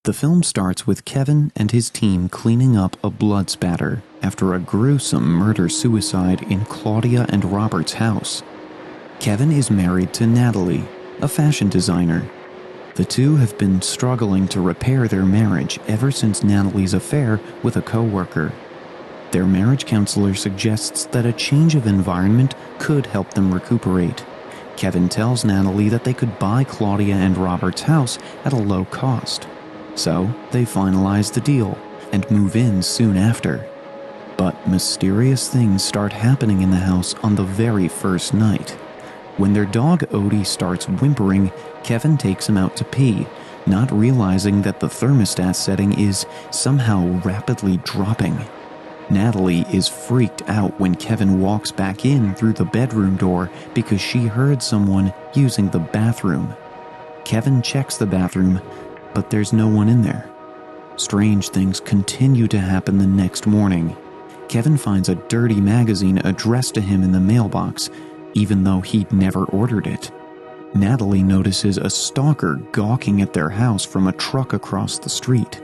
The film starts with Kevin and his team cleaning up a blood spatter after a gruesome murder-suicide in Claudia and Robert's house. Kevin is married to Natalie, a fashion designer. The two have been struggling to repair their marriage ever since Natalie's affair with a co-worker. Their marriage counselor suggests that a change of environment could help them recuperate. Kevin tells Natalie that they could buy Claudia and Robert's house at a low cost. So they finalize the deal and move in soon after. But mysterious things start happening in the house on the very first night. When their dog Odie starts whimpering, Kevin takes him out to pee, not realizing that the thermostat setting is somehow rapidly dropping. Natalie is freaked out when Kevin walks back in through the bedroom door because she heard someone using the bathroom. Kevin checks the bathroom, but there's no one in there. Strange things continue to happen the next morning. Kevin finds a dirty magazine addressed to him in the mailbox, even though he'd never ordered it. Natalie notices a stalker gawking at their house from a truck across the street.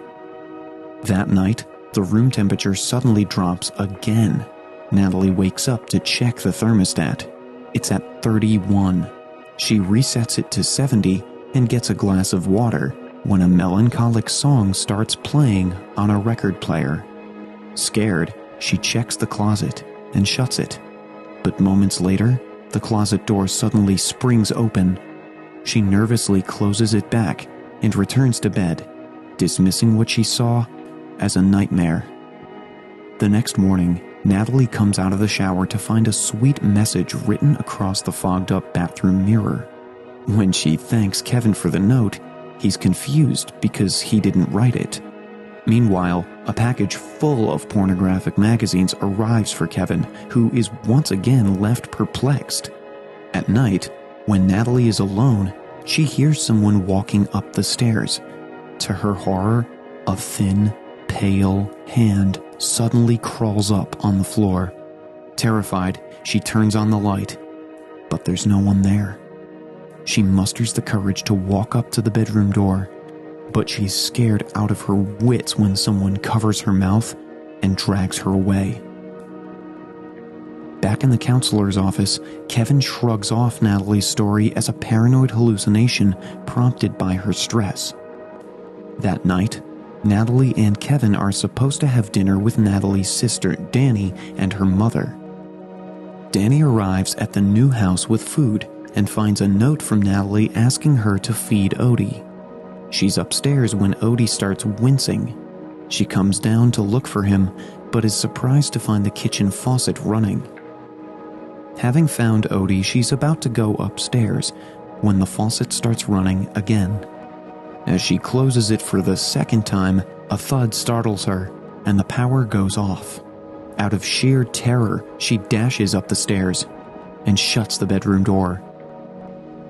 That night, the room temperature suddenly drops again. Natalie wakes up to check the thermostat. It's at 31. She resets it to 70 and gets a glass of water when a melancholic song starts playing on a record player. Scared, she checks the closet and shuts it. But moments later, the closet door suddenly springs open. She nervously closes it back and returns to bed, dismissing what she saw as a nightmare. The next morning, Natalie comes out of the shower to find a sweet message written across the fogged-up bathroom mirror. When she thanks Kevin for the note, he's confused because he didn't write it. Meanwhile, a package full of pornographic magazines arrives for Kevin, who is once again left perplexed. At night, when Natalie is alone, she hears someone walking up the stairs. To her horror, a thin, pale hand suddenly crawls up on the floor. Terrified, she turns on the light, but there's no one there. She musters the courage to walk up to the bedroom door, but she's scared out of her wits when someone covers her mouth and drags her away. Back in the counselor's office, Kevin shrugs off Natalie's story as a paranoid hallucination prompted by her stress. That night, Natalie and Kevin are supposed to have dinner with Natalie's sister, Danny, and her mother. Danny arrives at the new house with food and finds a note from Natalie asking her to feed Odie. She's upstairs when Odie starts wincing. She comes down to look for him, but is surprised to find the kitchen faucet running. Having found Odie, she's about to go upstairs when the faucet starts running again. As she closes it for the second time, a thud startles her, and the power goes off. Out of sheer terror, she dashes up the stairs and shuts the bedroom door.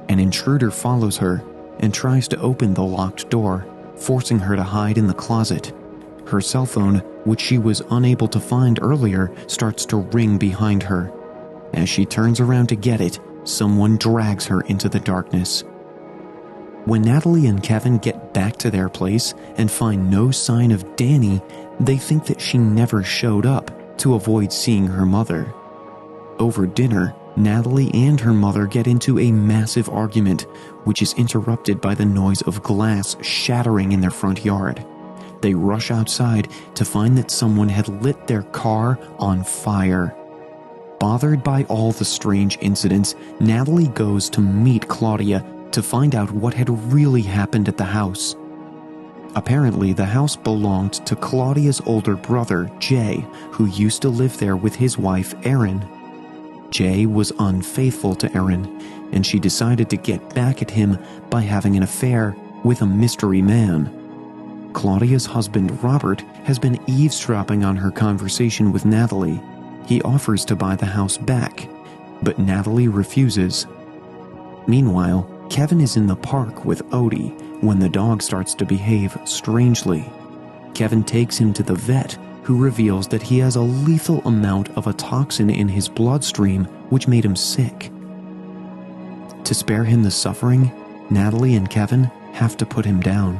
An intruder follows her and tries to open the locked door, forcing her to hide in the closet. Her cell phone, which she was unable to find earlier, starts to ring behind her. As she turns around to get it, someone drags her into the darkness. When Natalie and Kevin get back to their place and find no sign of Danny, they think that she never showed up to avoid seeing her mother. Over dinner, Natalie and her mother get into a massive argument, which is interrupted by the noise of glass shattering in their front yard. They rush outside to find that someone had lit their car on fire. Bothered by all the strange incidents, Natalie goes to meet Claudia to find out what had really happened at the house. Apparently, the house belonged to Claudia's older brother, Jay, who used to live there with his wife, Erin. Jay was unfaithful to Erin, and she decided to get back at him by having an affair with a mystery man. Claudia's husband, Robert, has been eavesdropping on her conversation with Natalie. He offers to buy the house back, but Natalie refuses. Meanwhile, Kevin is in the park with Odie when the dog starts to behave strangely. Kevin takes him to the vet, who reveals that he has a lethal amount of a toxin in his bloodstream which made him sick. To spare him the suffering, Natalie and Kevin have to put him down.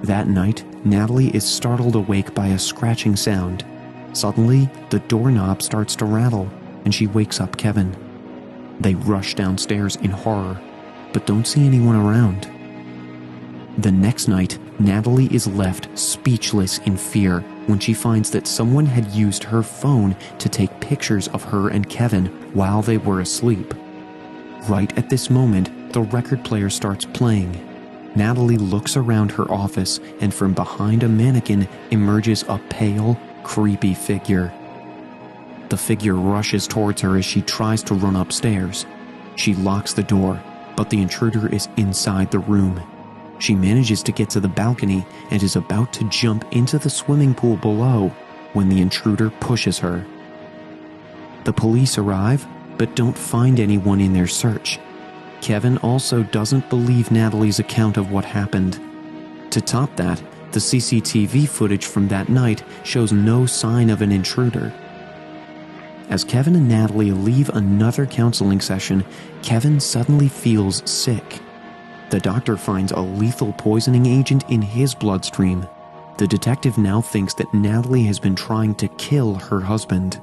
That night, Natalie is startled awake by a scratching sound. Suddenly, the doorknob starts to rattle, and she wakes up Kevin. They rush downstairs in horror, but don't see anyone around. The next night, Natalie is left speechless in fear when she finds that someone had used her phone to take pictures of her and Kevin while they were asleep. Right at this moment, the record player starts playing. Natalie looks around her office, and from behind a mannequin emerges a pale, creepy figure. The figure rushes towards her as she tries to run upstairs. She locks the door, but the intruder is inside the room. She manages to get to the balcony and is about to jump into the swimming pool below when the intruder pushes her. The police arrive, but don't find anyone in their search. Kevin also doesn't believe Natalie's account of what happened. To top that, the CCTV footage from that night shows no sign of an intruder. As Kevin and Natalie leave another counseling session, Kevin suddenly feels sick. The doctor finds a lethal poisoning agent in his bloodstream. The detective now thinks that Natalie has been trying to kill her husband.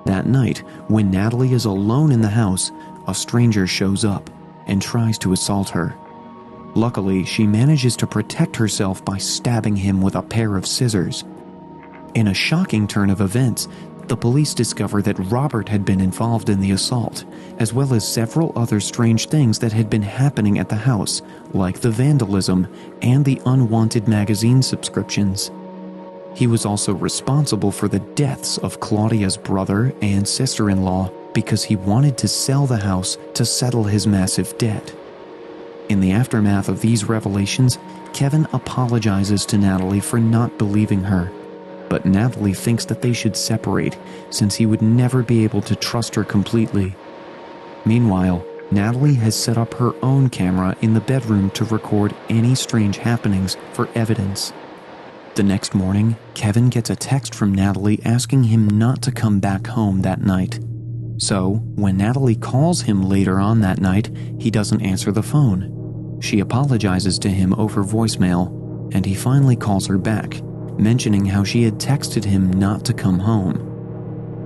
That night, when Natalie is alone in the house, a stranger shows up and tries to assault her. Luckily, she manages to protect herself by stabbing him with a pair of scissors. In a shocking turn of events, the police discover that Robert had been involved in the assault, as well as several other strange things that had been happening at the house, like the vandalism and the unwanted magazine subscriptions. He was also responsible for the deaths of Claudia's brother and sister-in-law because he wanted to sell the house to settle his massive debt. In the aftermath of these revelations, Kevin apologizes to Natalie for not believing her. But Natalie thinks that they should separate, since he would never be able to trust her completely. Meanwhile, Natalie has set up her own camera in the bedroom to record any strange happenings for evidence. The next morning, Kevin gets a text from Natalie asking him not to come back home that night. So, when Natalie calls him later on that night, he doesn't answer the phone. She apologizes to him over voicemail, and he finally calls her back, mentioning how she had texted him not to come home.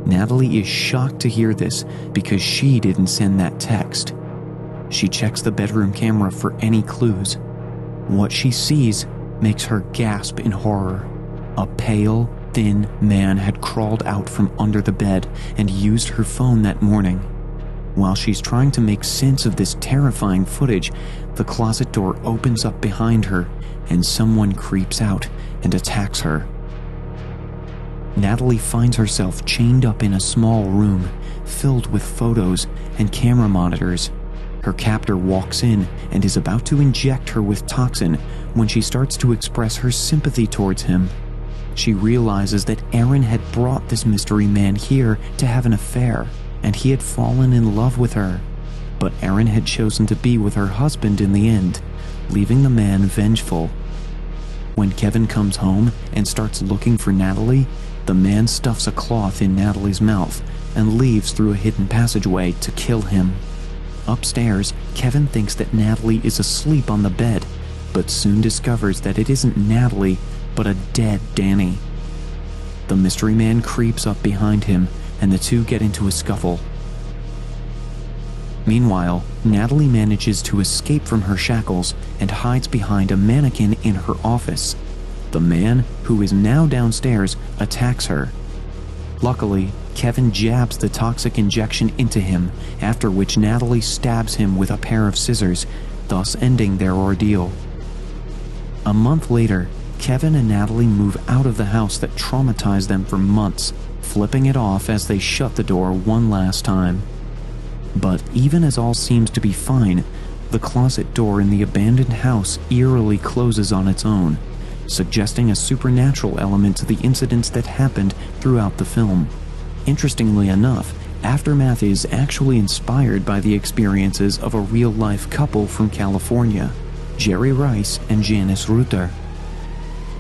Natalie is shocked to hear this because she didn't send that text. She checks the bedroom camera for any clues. What she sees makes her gasp in horror. A pale, thin man had crawled out from under the bed and used her phone that morning. While she's trying to make sense of this terrifying footage, the closet door opens up behind her and someone creeps out and attacks her. Natalie finds herself chained up in a small room filled with photos and camera monitors. Her captor walks in and is about to inject her with toxin when she starts to express her sympathy towards him. She realizes that Aaron had brought this mystery man here to have an affair, and he had fallen in love with her. But Aaron had chosen to be with her husband in the end, leaving the man vengeful. When Kevin comes home and starts looking for Natalie, the man stuffs a cloth in Natalie's mouth and leaves through a hidden passageway to kill him. Upstairs, Kevin thinks that Natalie is asleep on the bed, but soon discovers that it isn't Natalie, but a dead Danny. The mystery man creeps up behind him, and the two get into a scuffle. Meanwhile, Natalie manages to escape from her shackles and hides behind a mannequin in her office. The man, who is now downstairs, attacks her. Luckily, Kevin jabs the toxic injection into him, after which Natalie stabs him with a pair of scissors, thus ending their ordeal. A month later, Kevin and Natalie move out of the house that traumatized them for months, flipping it off as they shut the door one last time. But even as all seems to be fine, the closet door in the abandoned house eerily closes on its own, suggesting a supernatural element to the incidents that happened throughout the film. Interestingly enough, Aftermath is actually inspired by the experiences of a real-life couple from California, Jerry Rice and Janice Reuter.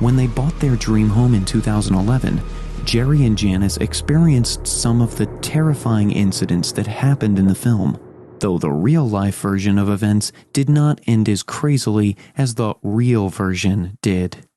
When they bought their dream home in 2011, Jerry and Janice experienced some of the terrifying incidents that happened in the film. though the real-life version of events did not end as crazily as the real version did.